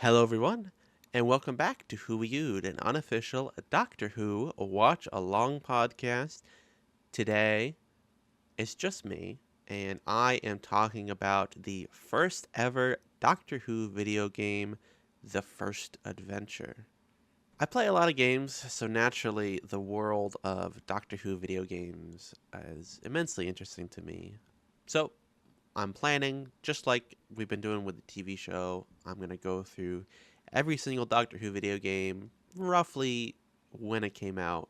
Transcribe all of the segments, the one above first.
Hello, everyone, and welcome back to Who We You'd, an unofficial Doctor Who watch along podcast. Today, it's just me, and I am talking about the first ever Doctor Who video game, The First Adventure. I play a lot of games, so naturally, the world of Doctor Who video games is immensely interesting to me. So, I'm planning, just like we've been doing with the TV show, I'm going to go through every single Doctor Who video game, roughly when it came out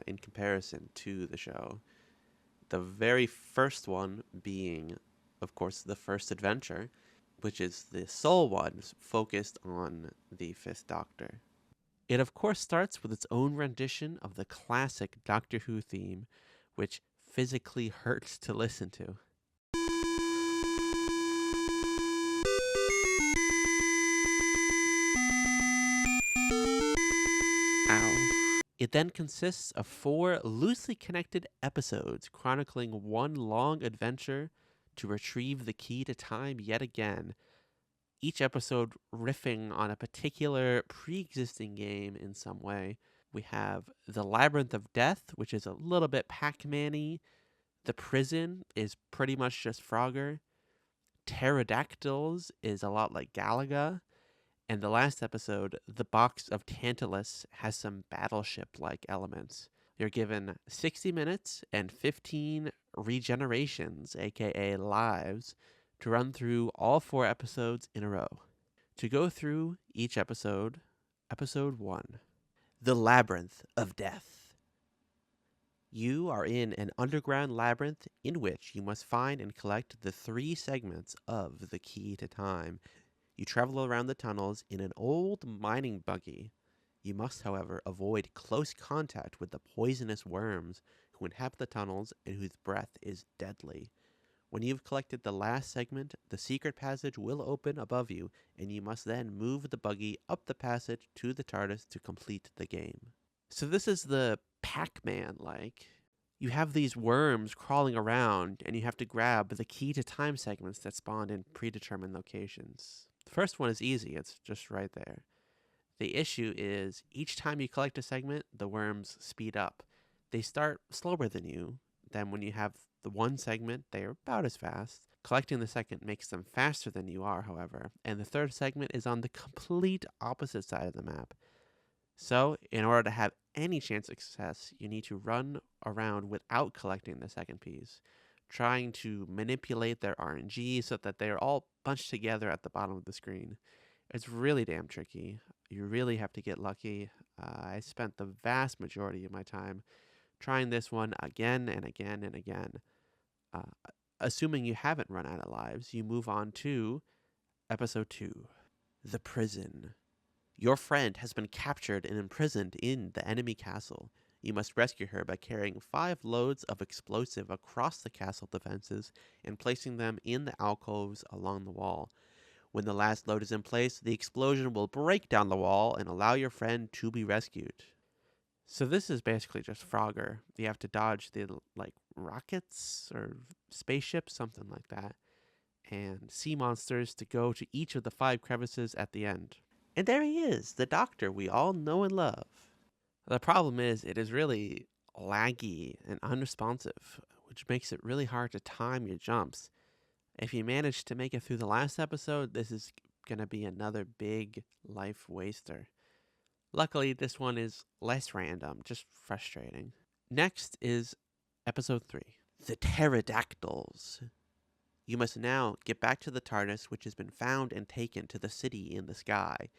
in comparison to the show. The very first one being, of course, The First Adventure, which is the sole one focused on the Fifth Doctor. It, of course, starts with its own rendition of the classic Doctor Who theme, which physically hurts to listen to. Ow. It then consists of 4 loosely connected episodes chronicling one long adventure to retrieve the key to time yet again, each episode riffing on a particular pre-existing game in some way. We have the Labyrinth of Death, which is a little bit Pac-Man-y. The Prison is pretty much just Frogger. Terrordactyls is a lot like Galaga. And the last episode, the Box of Tantalus, has some battleship-like elements. You're given 60 minutes and 15 regenerations, aka lives, to run through all 4 episodes in a row. To go through each episode, episode 1, The Labyrinth of Death. You are in an underground labyrinth in which you must find and collect the 3 segments of the key to time. You travel around the tunnels in an old mining buggy. You must, however, avoid close contact with the poisonous worms who inhabit the tunnels and whose breath is deadly. When you've collected the last segment, the secret passage will open above you, and you must then move the buggy up the passage to the TARDIS to complete the game. So this is the Pac-Man like. You have these worms crawling around, and you have to grab the key to time segments that spawn in predetermined locations. The first one is easy, it's just right there. The issue is each time you collect a segment, the worms speed up. They start slower than you. Then when you have the one segment, they are about as fast. Collecting the second makes them faster than you are, however, and the third segment is on the complete opposite side of the map. So, in order to have any chance of success, you need to run around without collecting the second piece, trying to manipulate their RNG so that they are all bunched together at the bottom of the screen. It's really damn tricky. You really have to get lucky. I spent the vast majority of my time trying this one again and again and again. Uh, Assuming you haven't run out of lives, you move on to episode 2, The Prison. Your friend has been captured and imprisoned in the enemy castle. You must rescue her by carrying 5 loads of explosive across the castle defenses and placing them in the alcoves along the wall. When the last load is in place, the explosion will break down the wall and allow your friend to be rescued. So this is basically just Frogger. You have to dodge the rockets or spaceships, something like that, and sea monsters to go to each of the 5 crevices at the end. And there he is, the Doctor we all know and love. The problem is, it is really laggy and unresponsive, which makes it really hard to time your jumps. If you manage to make it through the last episode, this is going to be another big life waster. Luckily, this one is less random, just frustrating. Next is episode 3, The Terrordactyls. You must now get back to the TARDIS, which has been found and taken to the city in the sky.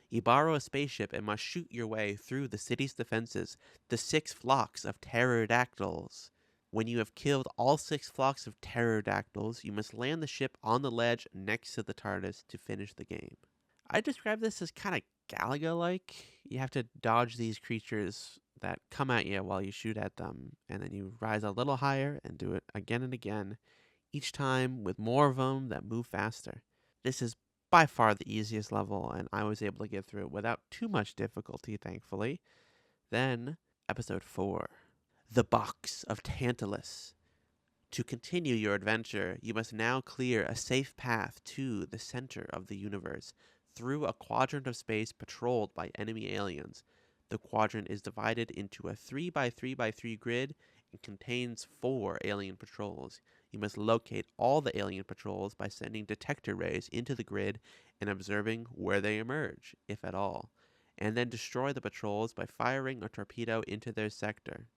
You borrow a spaceship and must shoot your way through the city's defenses, the 6 flocks of Terrordactyls. When you have killed all 6 flocks of Terrordactyls, you must land the ship on the ledge next to the TARDIS to finish the game. I describe this as kind of Galaga-like. You have to dodge these creatures that come at you while you shoot at them, and then you rise a little higher and do it again and again, each time with more of them that move faster. This is by far the easiest level, and I was able to get through it without too much difficulty, thankfully. Then, episode 4, The Box of Tantalus. To continue your adventure, you must now clear a safe path to the center of the universe through a quadrant of space patrolled by enemy aliens. The quadrant is divided into a 3x3x3 grid and contains 4 alien patrols. You must locate all the alien patrols by sending detector rays into the grid and observing where they emerge, if at all, and then destroy the patrols by firing a torpedo into their sector.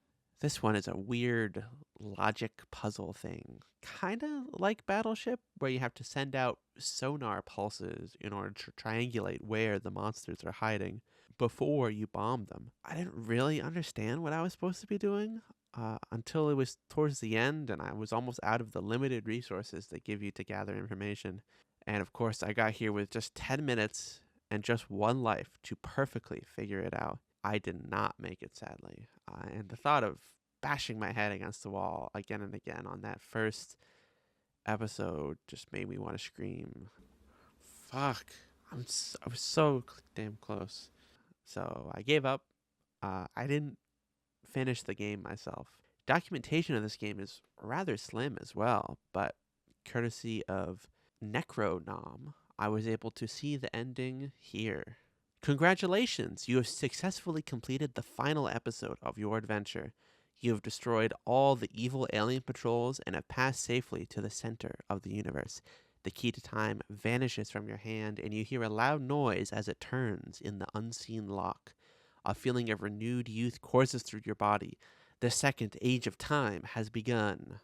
This one is a weird logic puzzle thing, kind of like Battleship, where you have to send out sonar pulses in order to triangulate where the monsters are hiding before you bomb them. I didn't really understand what I was supposed to be doing until it was towards the end and I was almost out of the limited resources they give you to gather information. And of course, I got here with just 10 minutes and just one life to perfectly figure it out. I did not make it, sadly. And the thought of bashing my head against the wall again and again on that first episode just made me want to scream. Fuck. I was so damn close. So I gave up. I didn't finish the game myself. Documentation of this game is rather slim as well, but courtesy of Necronom, I was able to see the ending here. Congratulations! You have successfully completed the final episode of your adventure. You have destroyed all the evil alien patrols and have passed safely to the center of the universe. The key to time vanishes from your hand, and you hear a loud noise as it turns in the unseen lock. A feeling of renewed youth courses through your body. The second age of time has begun.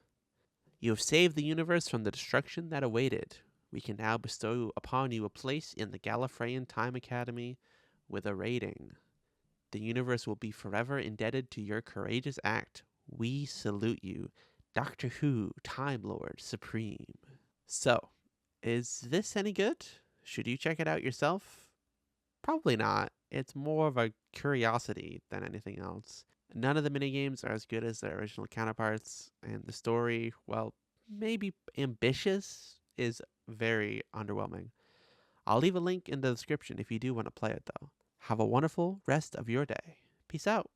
You have saved the universe from the destruction that awaited. We can now bestow upon you a place in the Gallifreyan Time Academy with a rating. The universe will be forever indebted to your courageous act. We salute you, Doctor Who, Time Lord Supreme. So, is this any good? Should you check it out yourself? Probably not. It's more of a curiosity than anything else. None of the minigames are as good as their original counterparts, and the story, well, maybe ambitious, is very underwhelming. I'll leave a link in the description if you do want to play it, though. Have a wonderful rest of your day. Peace out.